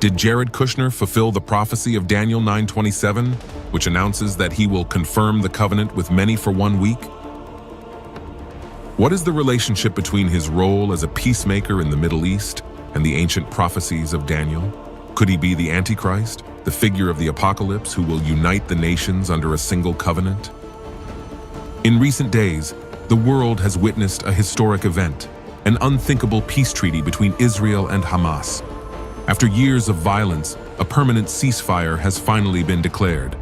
Did Jared Kushner fulfill the prophecy of Daniel 9:27, which announces that he will confirm the covenant with many for 1 week? What is the relationship between his role as a peacemaker in the Middle East and the ancient prophecies of Daniel? Could he be the Antichrist, the figure of the apocalypse who will unite the nations under a single covenant? In recent days, the world has witnessed a historic event, an unthinkable peace treaty between Israel and Hamas. After years of violence, a permanent ceasefire has finally been declared.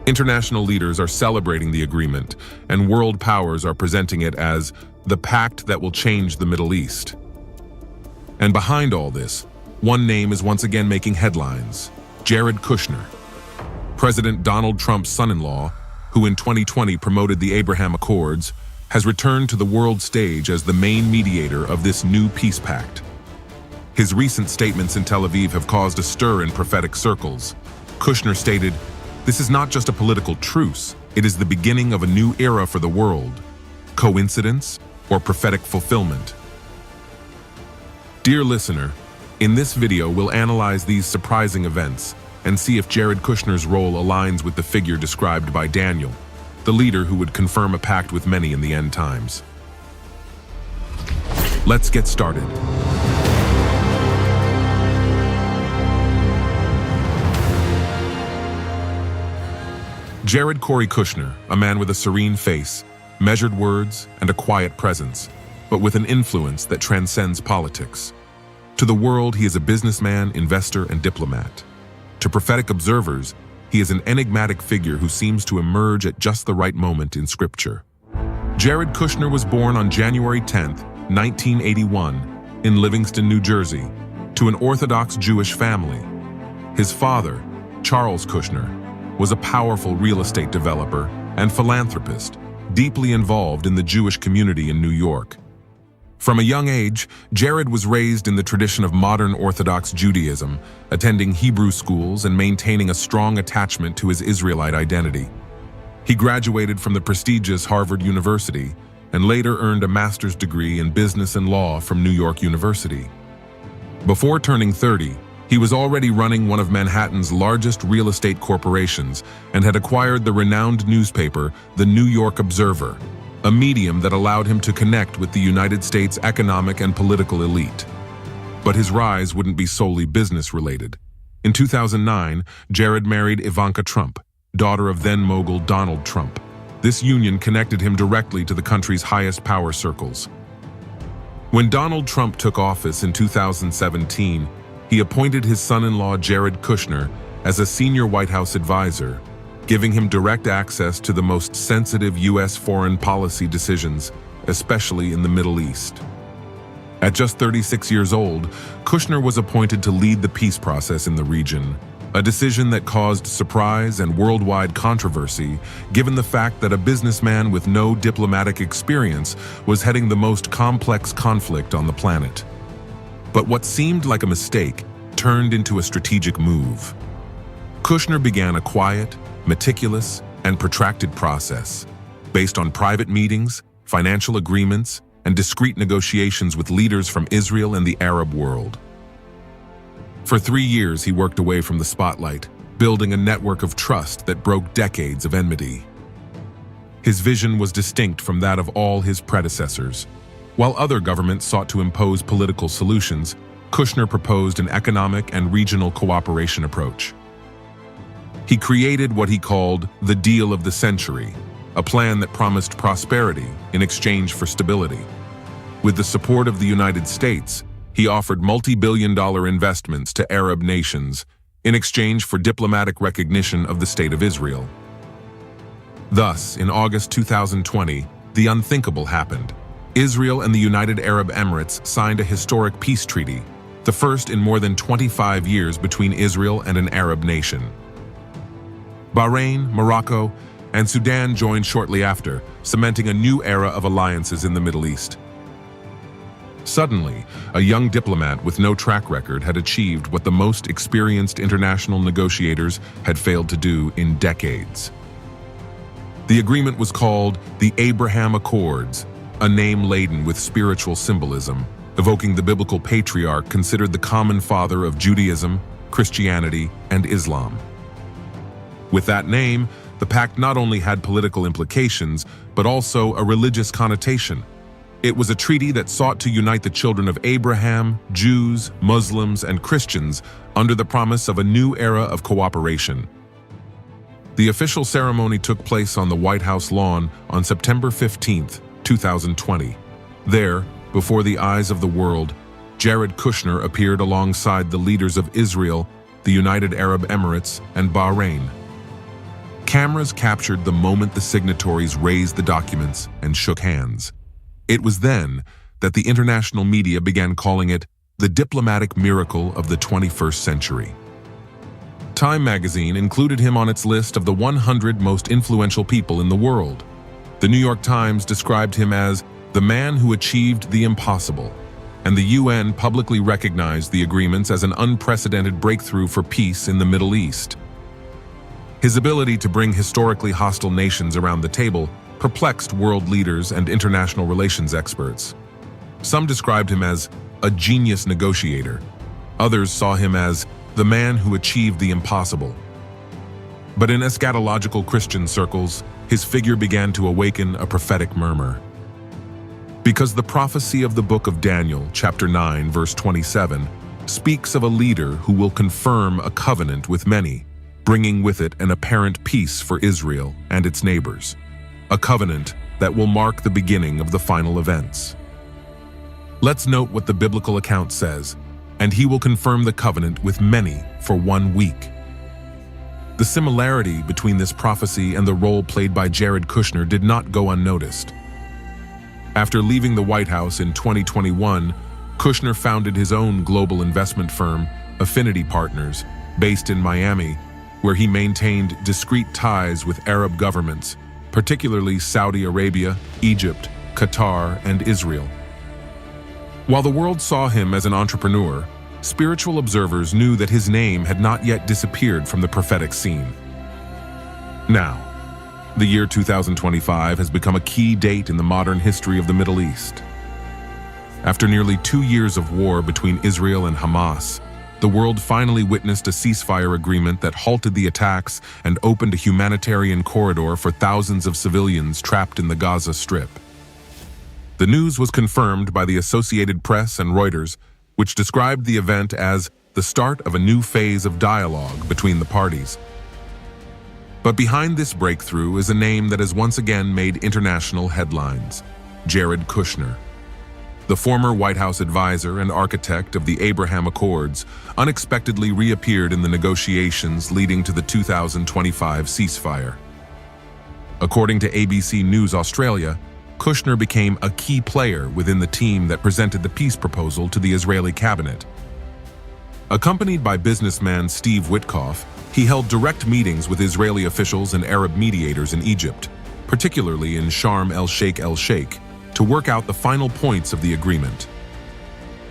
International leaders are celebrating the agreement, and world powers are presenting it as the pact that will change the Middle East. And behind all this, one name is once again making headlines: Jared Kushner, President Donald Trump's son-in-law, who in 2020 promoted the Abraham Accords, has returned to the world stage as the main mediator of this new peace pact. His recent statements in Tel Aviv have caused a stir in prophetic circles. Kushner stated, "This is not just a political truce, it is the beginning of a new era for the world." Coincidence or prophetic fulfillment? Dear listener, in this video we'll analyze these surprising events and see if Jared Kushner's role aligns with the figure described by Daniel, the leader who would confirm a pact with many in the end times. Let's get started. Jared Kushner, a man with a serene face, measured words, and a quiet presence, but with an influence that transcends politics. To the world, he is a businessman, investor, and diplomat. To prophetic observers, he is an enigmatic figure who seems to emerge at just the right moment in Scripture. Jared Kushner was born on January 10, 1981, in Livingston, New Jersey, to an Orthodox Jewish family. His father, Charles Kushner, was a powerful real estate developer and philanthropist, deeply involved in the Jewish community in New York. From a young age, Jared was raised in the tradition of modern Orthodox Judaism, attending Hebrew schools and maintaining a strong attachment to his Israelite identity. He graduated from the prestigious Harvard University and later earned a master's degree in business and law from New York University. Before turning 30, he was already running one of Manhattan's largest real estate corporations and had acquired the renowned newspaper, The New York Observer, a medium that allowed him to connect with the United States economic and political elite. But his rise wouldn't be solely business-related. In 2009, Jared married Ivanka Trump, daughter of then-mogul Donald Trump. This union connected him directly to the country's highest power circles. When Donald Trump took office in 2017, he appointed his son-in-law Jared Kushner as a senior White House advisor, giving him direct access to the most sensitive U.S. foreign policy decisions, especially in the Middle East. At just 36 years old, Kushner was appointed to lead the peace process in the region, a decision that caused surprise and worldwide controversy, given the fact that a businessman with no diplomatic experience was heading the most complex conflict on the planet. But what seemed like a mistake turned into a strategic move. Kushner began a quiet, meticulous, and protracted process, based on private meetings, financial agreements, and discreet negotiations with leaders from Israel and the Arab world. For 3 years, he worked away from the spotlight, building a network of trust that broke decades of enmity. His vision was distinct from that of all his predecessors. While other governments sought to impose political solutions, Kushner proposed an economic and regional cooperation approach. He created what he called the Deal of the Century, a plan that promised prosperity in exchange for stability. With the support of the United States, he offered multi-billion-dollar investments to Arab nations in exchange for diplomatic recognition of the State of Israel. Thus, in August 2020, the unthinkable happened. Israel and the United Arab Emirates signed a historic peace treaty, the first in more than 25 years between Israel and an Arab nation. Bahrain, Morocco, and Sudan joined shortly after, cementing a new era of alliances in the Middle East. Suddenly, a young diplomat with no track record had achieved what the most experienced international negotiators had failed to do in decades. The agreement was called the Abraham Accords, a name laden with spiritual symbolism, evoking the biblical patriarch considered the common father of Judaism, Christianity, and Islam. With that name, the pact not only had political implications, but also a religious connotation. It was a treaty that sought to unite the children of Abraham, Jews, Muslims, and Christians under the promise of a new era of cooperation. The official ceremony took place on the White House lawn on September 15, 2020. There, before the eyes of the world, Jared Kushner appeared alongside the leaders of Israel, the United Arab Emirates, and Bahrain. Cameras captured the moment the signatories raised the documents and shook hands. It was then that the international media began calling it the diplomatic miracle of the 21st century. Time magazine included him on its list of the 100 most influential people in the world. The New York Times described him as the man who achieved the impossible, and the UN publicly recognized the agreements as an unprecedented breakthrough for peace in the Middle East. His ability to bring historically hostile nations around the table perplexed world leaders and international relations experts. Some described him as a genius negotiator. Others saw him as the man who achieved the impossible. But in eschatological Christian circles, his figure began to awaken a prophetic murmur. Because the prophecy of the book of Daniel, chapter 9, verse 27, speaks of a leader who will confirm a covenant with many, bringing with it an apparent peace for Israel and its neighbors. A covenant that will mark the beginning of the final events. Let's note what the biblical account says, and he will confirm the covenant with many for 1 week. The similarity between this prophecy and the role played by Jared Kushner did not go unnoticed. After leaving the White House in 2021, Kushner founded his own global investment firm, Affinity Partners, based in Miami, where he maintained discreet ties with Arab governments, particularly Saudi Arabia, Egypt, Qatar, and Israel. While the world saw him as an entrepreneur, spiritual observers knew that his name had not yet disappeared from the prophetic scene. Now, the year 2025 has become a key date in the modern history of the Middle East. After nearly 2 years of war between Israel and Hamas, the world finally witnessed a ceasefire agreement that halted the attacks and opened a humanitarian corridor for thousands of civilians trapped in the Gaza Strip. The news was confirmed by the Associated Press and Reuters, which described the event as the start of a new phase of dialogue between the parties. But behind this breakthrough is a name that has once again made international headlines: Jared Kushner. The former White House advisor and architect of the Abraham Accords unexpectedly reappeared in the negotiations leading to the 2025 ceasefire. According to ABC News Australia, Kushner became a key player within the team that presented the peace proposal to the Israeli cabinet. Accompanied by businessman Steve Witkoff, he held direct meetings with Israeli officials and Arab mediators in Egypt, particularly in Sharm el-Sheikh, to work out the final points of the agreement.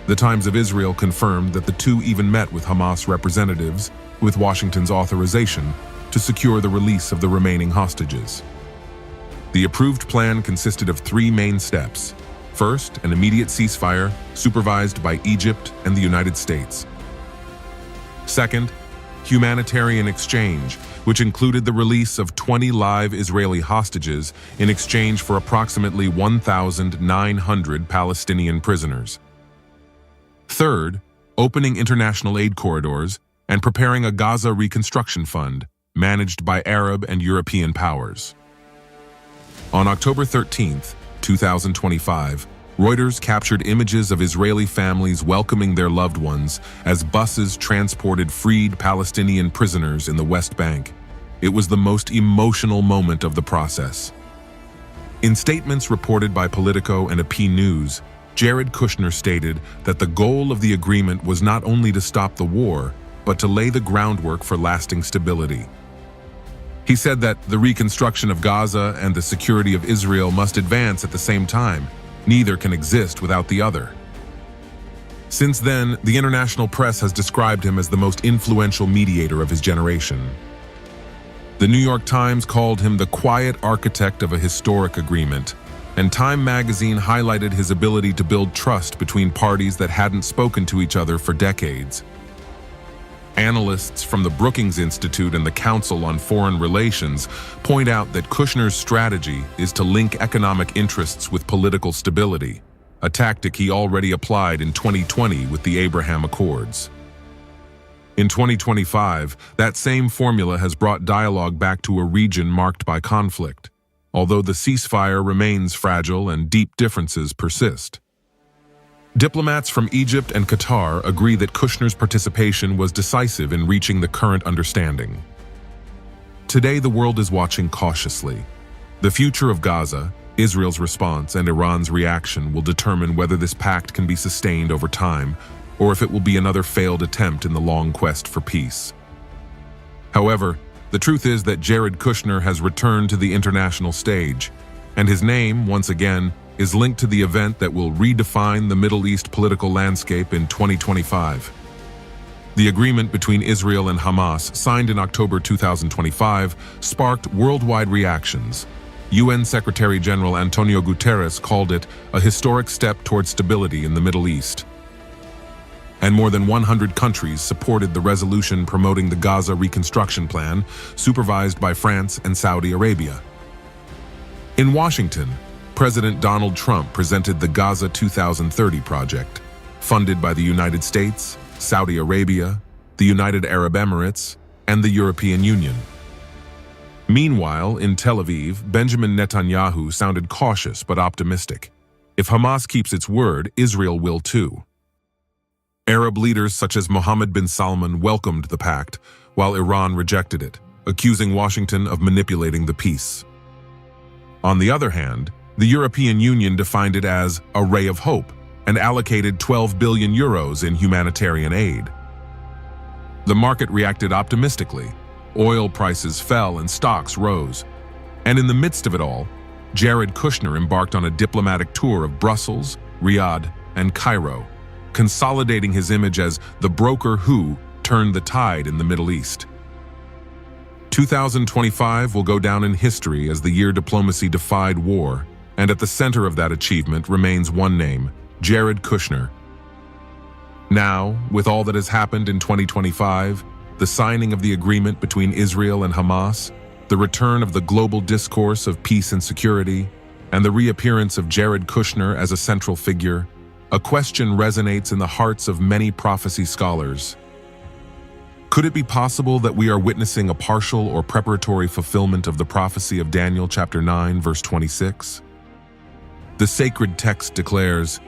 The Times of Israel confirmed that the two even met with Hamas representatives with Washington's authorization to secure the release of the remaining hostages. The approved plan consisted of 3 main steps. First, an immediate ceasefire supervised by Egypt and the United States. Second, humanitarian exchange, which included the release of 20 live Israeli hostages in exchange for approximately 1,900 Palestinian prisoners. Third, opening international aid corridors and preparing a Gaza reconstruction fund managed by Arab and European powers. On October 13, 2025, Reuters captured images of Israeli families welcoming their loved ones as buses transported freed Palestinian prisoners in the West Bank. It was the most emotional moment of the process. In statements reported by Politico and AP News, Jared Kushner stated that the goal of the agreement was not only to stop the war, but to lay the groundwork for lasting stability. He said that the reconstruction of Gaza and the security of Israel must advance at the same time. Neither can exist without the other. Since then, the international press has described him as the most influential mediator of his generation. The New York Times called him the quiet architect of a historic agreement, and Time magazine highlighted his ability to build trust between parties that hadn't spoken to each other for decades. Analysts from the Brookings Institute and the Council on Foreign Relations point out that Kushner's strategy is to link economic interests with political stability, a tactic he already applied in 2020 with the Abraham Accords. In 2025, that same formula has brought dialogue back to a region marked by conflict, although the ceasefire remains fragile and deep differences persist. Diplomats from Egypt and Qatar agree that Kushner's participation was decisive in reaching the current understanding. Today, the world is watching cautiously. The future of Gaza, Israel's response, and Iran's reaction will determine whether this pact can be sustained over time, or if it will be another failed attempt in the long quest for peace. However, the truth is that Jared Kushner has returned to the international stage, and his name, once again, is linked to the event that will redefine the Middle East political landscape in 2025. The agreement between Israel and Hamas, signed in October 2025, sparked worldwide reactions. UN Secretary General Antonio Guterres called it a historic step toward stability in the Middle East. And more than 100 countries supported the resolution promoting the Gaza reconstruction plan, supervised by France and Saudi Arabia. In Washington, President Donald Trump presented the Gaza 2030 project, funded by the United States, Saudi Arabia, the United Arab Emirates, and the European Union. Meanwhile, in Tel Aviv, Benjamin Netanyahu sounded cautious but optimistic. If Hamas keeps its word, Israel will too. Arab leaders such as Mohammed bin Salman welcomed the pact, while Iran rejected it, accusing Washington of manipulating the peace. On the other hand, the European Union defined it as a ray of hope and allocated 12 billion euros in humanitarian aid. The market reacted optimistically. Oil prices fell and stocks rose. And in the midst of it all, Jared Kushner embarked on a diplomatic tour of Brussels, Riyadh, and Cairo, consolidating his image as the broker who turned the tide in the Middle East. 2025 will go down in history as the year diplomacy defied war, and at the center of that achievement remains one name, Jared Kushner. Now, with all that has happened in 2025, the signing of the agreement between Israel and Hamas, the return of the global discourse of peace and security, and the reappearance of Jared Kushner as a central figure, a question resonates in the hearts of many prophecy scholars. Could it be possible that we are witnessing a partial or preparatory fulfillment of the prophecy of Daniel chapter 9, verse 26? The sacred text declares,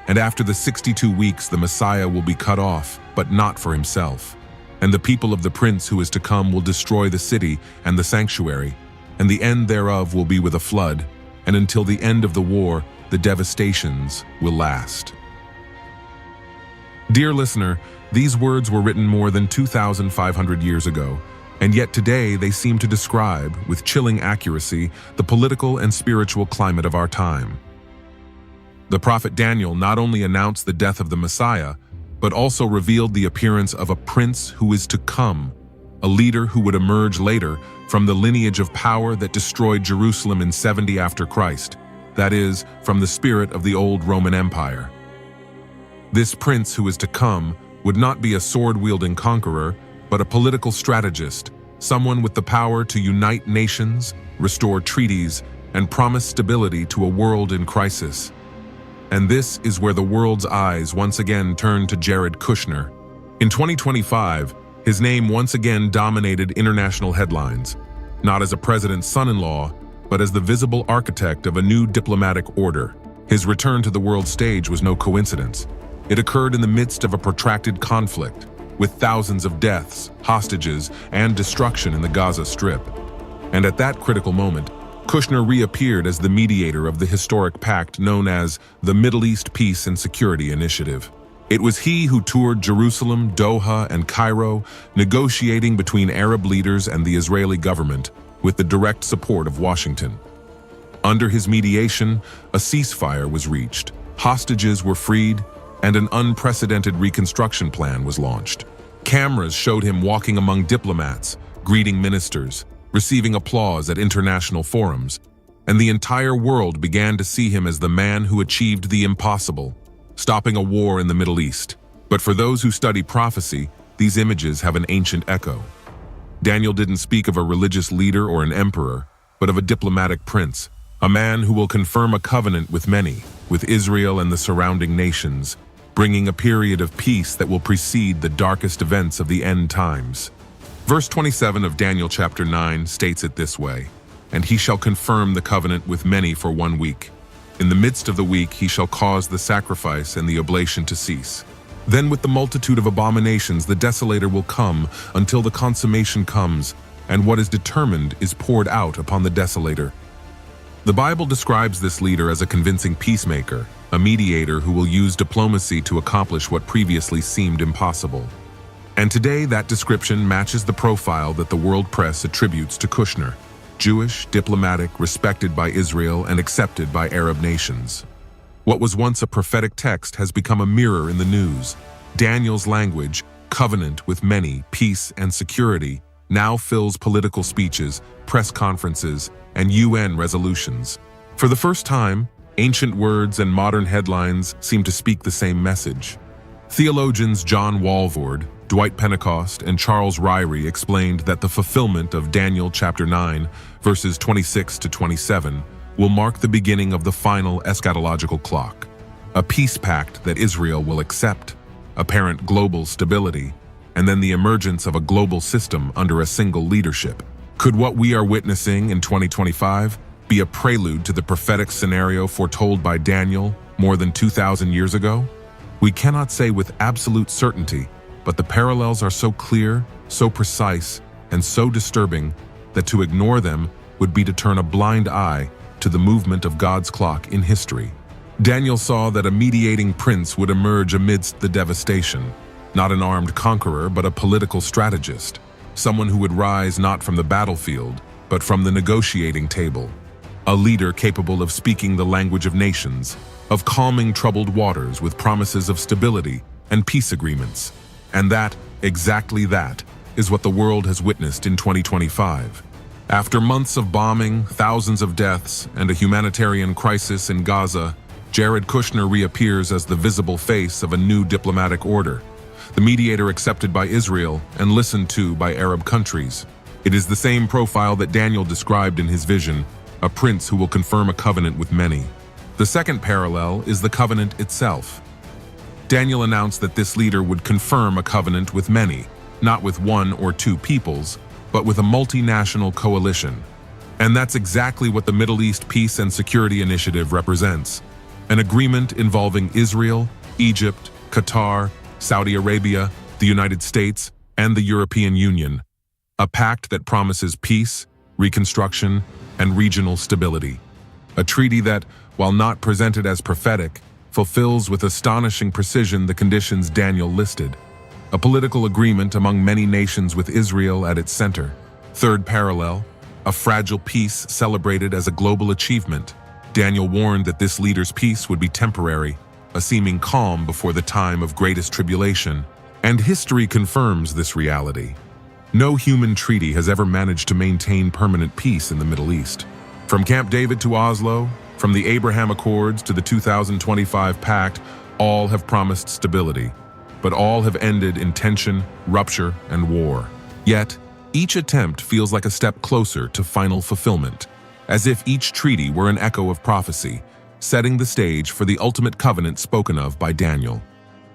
"And after the 62 weeks the Messiah will be cut off, but not for himself. And the people of the prince who is to come will destroy the city and the sanctuary, and the end thereof will be with a flood, and until the end of the war, the devastations will last." Dear listener, these words were written more than 2,500 years ago, and yet today they seem to describe, with chilling accuracy, the political and spiritual climate of our time. The prophet Daniel not only announced the death of the Messiah, but also revealed the appearance of a prince who is to come, a leader who would emerge later from the lineage of power that destroyed Jerusalem in 70 after Christ, that is, from the spirit of the old Roman Empire. This prince who is to come would not be a sword-wielding conqueror, but a political strategist, someone with the power to unite nations, restore treaties, and promise stability to a world in crisis. And this is where the world's eyes once again turn to Jared Kushner. In 2025, his name once again dominated international headlines, not as a president's son-in-law, but as the visible architect of a new diplomatic order. His return to the world stage was no coincidence. It occurred in the midst of a protracted conflict, with thousands of deaths, hostages, and destruction in the Gaza Strip. And at that critical moment, Kushner reappeared as the mediator of the historic pact known as the Middle East Peace and Security Initiative. It was he who toured Jerusalem, Doha, and Cairo, negotiating between Arab leaders and the Israeli government, with the direct support of Washington. Under his mediation, a ceasefire was reached, hostages were freed, and an unprecedented reconstruction plan was launched. Cameras showed him walking among diplomats, greeting ministers, receiving applause at international forums, and the entire world began to see him as the man who achieved the impossible, stopping a war in the Middle East. But for those who study prophecy, these images have an ancient echo. Daniel didn't speak of a religious leader or an emperor, but of a diplomatic prince, a man who will confirm a covenant with many, with Israel and the surrounding nations, bringing a period of peace that will precede the darkest events of the end times. Verse 27 of Daniel chapter 9 states it this way, "And he shall confirm the covenant with many for 1 week. In the midst of the week he shall cause the sacrifice and the oblation to cease. Then with the multitude of abominations the desolator will come until the consummation comes, and what is determined is poured out upon the desolator." The Bible describes this leader as a convincing peacemaker, a mediator who will use diplomacy to accomplish what previously seemed impossible. And today that description matches the profile that the world press attributes to Kushner: Jewish, diplomatic, respected by Israel and accepted by Arab nations. What was once a prophetic text has become a mirror in the news. Daniel's language, covenant with many, peace and security, now fills political speeches, press conferences, and UN resolutions. For the first time, ancient words and modern headlines seem to speak the same message. Theologians John Walvoord, Dwight Pentecost, and Charles Ryrie explained that the fulfillment of Daniel chapter 9, verses 26 to 27, will mark the beginning of the final eschatological clock, a peace pact that Israel will accept, apparent global stability, and then the emergence of a global system under a single leadership. Could what we are witnessing in 2025 be a prelude to the prophetic scenario foretold by Daniel more than 2,000 years ago? We cannot say with absolute certainty, but the parallels are so clear, so precise, and so disturbing that to ignore them would be to turn a blind eye to the movement of God's clock in history. Daniel saw that a mediating prince would emerge amidst the devastation, not an armed conqueror, but a political strategist, someone who would rise not from the battlefield, but from the negotiating table, a leader capable of speaking the language of nations, of calming troubled waters with promises of stability and peace agreements. And that, exactly that, is what the world has witnessed in 2025. After months of bombing, thousands of deaths, and a humanitarian crisis in Gaza, Jared Kushner reappears as the visible face of a new diplomatic order, the mediator accepted by Israel and listened to by Arab countries. It is the same profile that Daniel described in his vision, a prince who will confirm a covenant with many. The second parallel is the covenant itself. Daniel announced that this leader would confirm a covenant with many, not with one or two peoples, but with a multinational coalition. And that's exactly what the Middle East Peace and Security Initiative represents: an agreement involving Israel, Egypt, Qatar, Saudi Arabia, the United States, and the European Union. A pact that promises peace, reconstruction, and regional stability. A treaty that, while not presented as prophetic, fulfills with astonishing precision the conditions Daniel listed. A political agreement among many nations with Israel at its center. Third parallel, a fragile peace celebrated as a global achievement. Daniel warned that this leader's peace would be temporary, a seeming calm before the time of greatest tribulation. And history confirms this reality. No human treaty has ever managed to maintain permanent peace in the Middle East. From Camp David to Oslo, from the Abraham Accords to the 2025 Pact, all have promised stability, but all have ended in tension, rupture, and war. Yet, each attempt feels like a step closer to final fulfillment, as if each treaty were an echo of prophecy, setting the stage for the ultimate covenant spoken of by Daniel.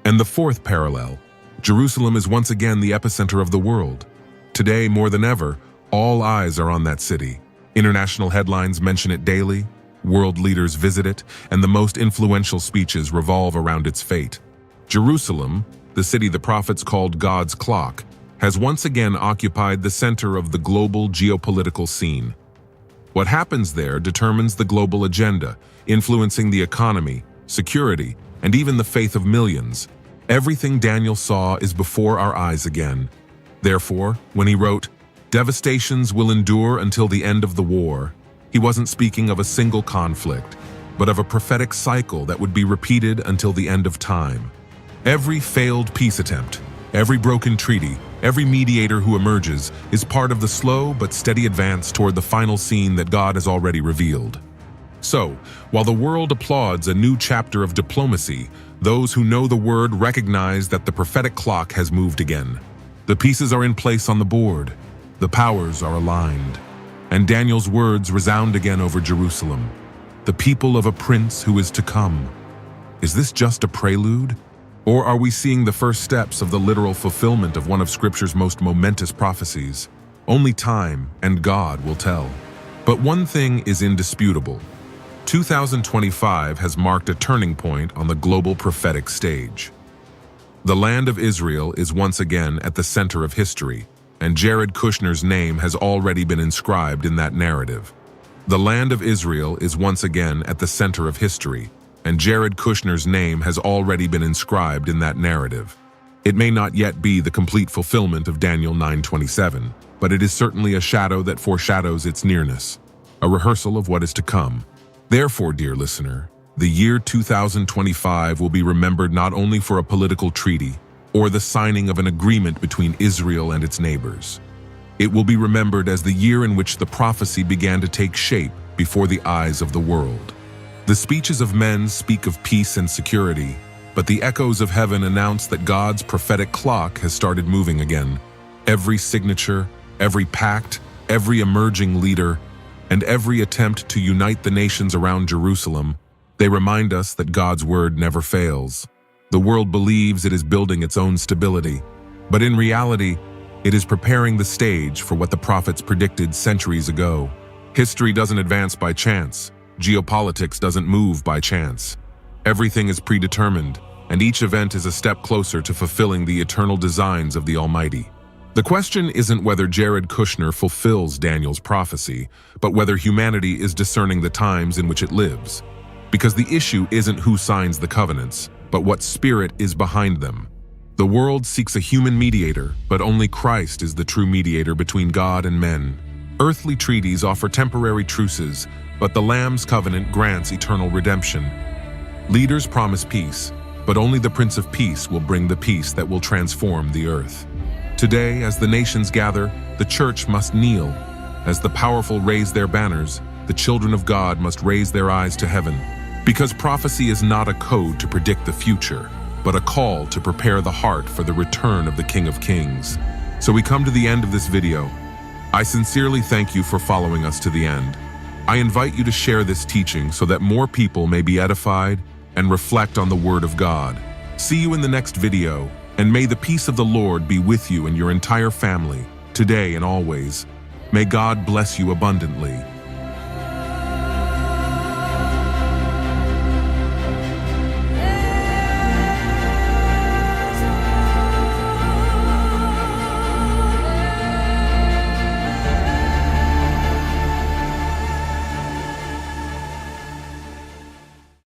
And the fourth parallel, Jerusalem is once again the epicenter of the world. Today, more than ever, all eyes are on that city. International headlines mention it daily, world leaders visit it, and the most influential speeches revolve around its fate. Jerusalem, the city the prophets called God's clock, has once again occupied the center of the global geopolitical scene. What happens there determines the global agenda, influencing the economy, security, and even the faith of millions. Everything Daniel saw is before our eyes again. Therefore, when he wrote, "Devastations will endure until the end of the war," he wasn't speaking of a single conflict, but of a prophetic cycle that would be repeated until the end of time. Every failed peace attempt, every broken treaty, every mediator who emerges is part of the slow but steady advance toward the final scene that God has already revealed. So, while the world applauds a new chapter of diplomacy, those who know the word recognize that the prophetic clock has moved again. The pieces are in place on the board. The powers are aligned. And Daniel's words resound again over Jerusalem. The people of a prince who is to come. Is this just a prelude? Or are we seeing the first steps of the literal fulfillment of one of Scripture's most momentous prophecies? Only time and God will tell. But one thing is indisputable. 2025 has marked a turning point on the global prophetic stage. The land of Israel is once again at the center of history, and Jared Kushner's name has already been inscribed in that narrative. The land of Israel is once again at the center of history, and Jared Kushner's name has already been inscribed in that narrative. It may not yet be the complete fulfillment of Daniel 9:27, but it is certainly a shadow that foreshadows its nearness, a rehearsal of what is to come. Therefore, dear listener, the year 2025 will be remembered not only for a political treaty or the signing of an agreement between Israel and its neighbors. It will be remembered as the year in which the prophecy began to take shape before the eyes of the world. The speeches of men speak of peace and security, but the echoes of heaven announce that God's prophetic clock has started moving again. Every signature, every pact, every emerging leader, and every attempt to unite the nations around Jerusalem, they remind us that God's word never fails. The world believes it is building its own stability, but in reality, it is preparing the stage for what the prophets predicted centuries ago. History doesn't advance by chance. Geopolitics doesn't move by chance. Everything is predetermined, and each event is a step closer to fulfilling the eternal designs of the Almighty. The question isn't whether Jared Kushner fulfills Daniel's prophecy, but whether humanity is discerning the times in which it lives. Because the issue isn't who signs the covenants, but what spirit is behind them. The world seeks a human mediator, but only Christ is the true mediator between God and men. Earthly treaties offer temporary truces, but the Lamb's covenant grants eternal redemption. Leaders promise peace, but only the Prince of Peace will bring the peace that will transform the earth. Today, as the nations gather, the church must kneel. As the powerful raise their banners, the children of God must raise their eyes to heaven. Because prophecy is not a code to predict the future, but a call to prepare the heart for the return of the King of Kings. So we come to the end of this video. I sincerely thank you for following us to the end. I invite you to share this teaching so that more people may be edified and reflect on the Word of God. See you in the next video, and may the peace of the Lord be with you and your entire family, today and always. May God bless you abundantly.